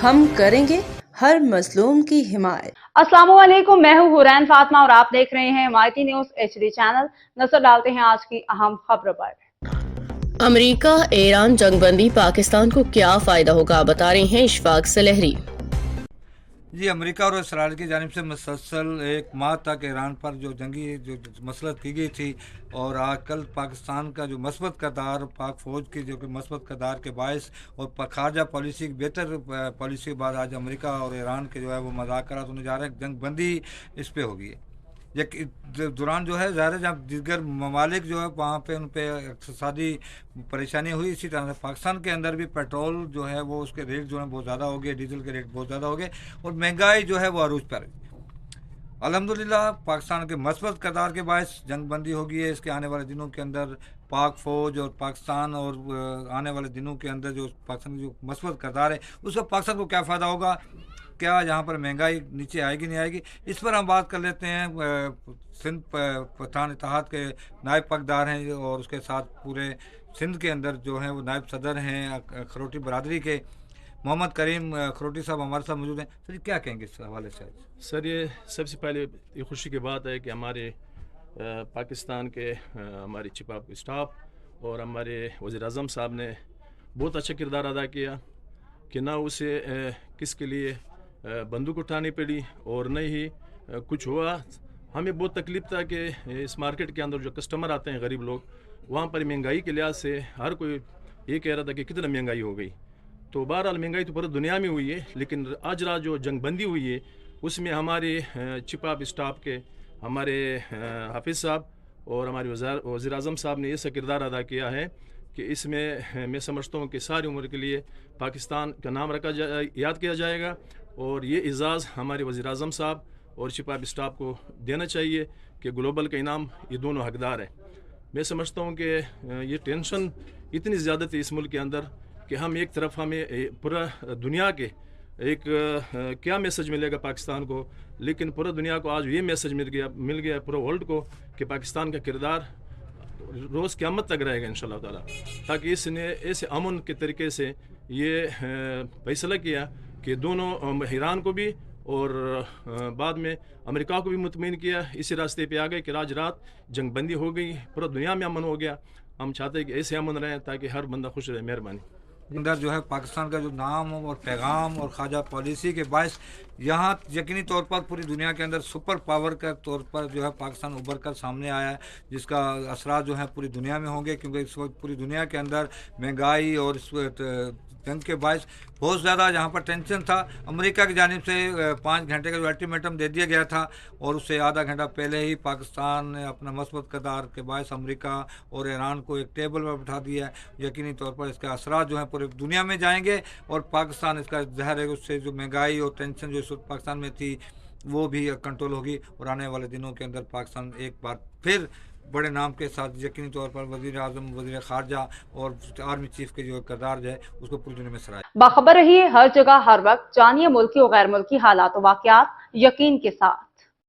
ہم کریں گے ہر مظلوم کی حمایت۔ السلام علیکم، میں ہوں حورین فاطمہ اور آپ دیکھ رہے ہیں مائٹی نیوز HD چینل۔ نظر ڈالتے ہیں آج کی اہم خبروں پر۔ امریکہ ایران جنگ بندی پاکستان کو کیا فائدہ ہوگا، بتا رہے ہیں اشفاق سلہری۔ جی، امریکہ اور اسرائیل کی جانب سے مسلسل ایک ماہ تک ایران پر جو جنگی مسلط کی گئی تھی، اور آج کل پاکستان کا جو مثبت کردار، پاک فوج کی جو کہ مثبت کردار کے باعث اور خارجہ پالیسی کی بہتر پالیسی کے بعد آج امریکہ اور ایران کے جو ہے وہ مذاکرات ہونے جا رہے ہیں، جنگ بندی اس پہ ہوگی۔ دوران جو ہے ظاہر ہے جب دیگر ممالک جو ہے وہاں پہ ان پہ اقتصادی پریشانی ہوئی، اسی طرح سے پاکستان کے اندر بھی پیٹرول جو ہے وہ اس کے ریٹ جو ہے بہت زیادہ ہو گئے، ڈیزل کے ریٹ بہت زیادہ ہو گئے اور مہنگائی جو ہے وہ عروج پر ہے۔ الحمدللہ پاکستان کے مثبت کردار کے باعث جنگ بندی ہوگی ہے۔ اس کے آنے والے دنوں کے اندر پاک فوج اور پاکستان اور آنے والے دنوں کے اندر جو پاکستان کی جو مثبت کردار ہے اس کا پاکستان کو کیا فائدہ ہوگا، کیا یہاں پر مہنگائی نیچے آئے گی نہیں آئے گی، اس پر ہم بات کر لیتے ہیں۔ سندھ پٹھان اتحاد کے نائب پگدار ہیں اور اس کے ساتھ پورے سندھ کے اندر جو ہیں وہ نائب صدر ہیں اخروٹی برادری کے، محمد کریم اخروٹی صاحب ہمارے ساتھ موجود ہیں۔ سر کیا کہیں گے اس حوالے سے؟ سر یہ سب سے پہلے یہ خوشی کی بات ہے کہ ہمارے پاکستان کے ہماری چیف آف اسٹاف اور ہمارے وزیر اعظم صاحب نے بہت اچھا کردار ادا کیا کہ نہ اسے کس کے لیے بندوق اٹھانی پڑی اور نہ ہی کچھ ہوا۔ ہمیں بہت تکلیف تھا کہ اس مارکیٹ کے اندر جو کسٹمر آتے ہیں غریب لوگ، وہاں پر مہنگائی کے لحاظ سے ہر کوئی یہ کہہ رہا تھا کہ کتنا مہنگائی ہو گئی۔ تو بہرحال مہنگائی تو پوری دنیا میں ہوئی ہے، لیکن آج رات جو جنگ بندی ہوئی ہے اس میں ہمارے چیف آف اسٹاف کے ہمارے حافظ صاحب اور ہمارے وزیر اعظم صاحب نے ایسا کردار ادا کیا ہے کہ اس میں سمجھتا ہوں کہ ساری عمر کے لیے پاکستان کا نام یاد کیا جائے گا، اور یہ اعزاز ہمارے وزیر اعظم صاحب اور چیف آف اسٹاف کو دینا چاہیے کہ گلوبل کا انعام یہ دونوں حقدار ہیں۔ میں سمجھتا ہوں کہ یہ ٹینشن اتنی زیادہ تھی اس ملک کے اندر کہ ہم ایک طرف ہمیں پورا دنیا کے ایک کیا میسج ملے گا پاکستان کو، لیکن پورا دنیا کو آج یہ میسج مل گیا پورا ورلڈ کو کہ پاکستان کا کردار روز قیامت تک رہے گا انشاءاللہ تعالیٰ، تاکہ اس نے ایسے امن کے طریقے سے یہ فیصلہ کیا کہ دونوں ایران کو بھی اور بعد میں امریکہ کو بھی مطمئن کیا، اسی راستے پہ آ گئے کہ آج رات جنگ بندی ہو گئی، پورا دنیا میں امن ہو گیا۔ ہم چاہتے ہیں کہ ایسے امن رہیں تاکہ ہر بندہ خوش رہے۔ مہربانی۔ اندر جو ہے پاکستان کا جو نام اور پیغام اور خواجہ پالیسی کے باعث یہاں یقینی طور پر پوری دنیا کے اندر سپر پاور کا طور پر جو ہے پاکستان ابھر کر سامنے آیا ہے، جس کا اثرات جو ہیں پوری دنیا میں ہوں گے، کیونکہ اس وقت پوری دنیا کے اندر مہنگائی اور اس وقت جنگ کے باعث بہت زیادہ جہاں پر ٹینشن تھا۔ امریکہ کی جانب سے 5 گھنٹے کا جو الٹیمیٹم دے دیا گیا تھا، اور اس سے آدھا گھنٹہ پہلے ہی پاکستان نے اپنا مثبت کردار کے باعث امریکہ اور ایران کو ایک ٹیبل پر بٹھا دیا ہے۔ یقینی طور پر اس کے اثرات جو ہیں پورے دنیا میں جائیں گے، اور پاکستان اس کا ظاہر ہے اس سے جو مہنگائی اور ٹینشن جو اس وقت پاکستان میں تھی وہ بھی کنٹرول ہوگی، اور آنے والے دنوں کے اندر پاکستان ایک بار پھر بڑے نام کے ساتھ یقینی طور پر وزیر اعظم، وزیر خارجہ اور آرمی چیف کے جو کردار ہے اس کو پوری دنیا میں سراہا۔ باخبر رہیے ہر جگہ ہر وقت، جانیے ملکی و غیر ملکی حالات و واقعات یقین کے ساتھ۔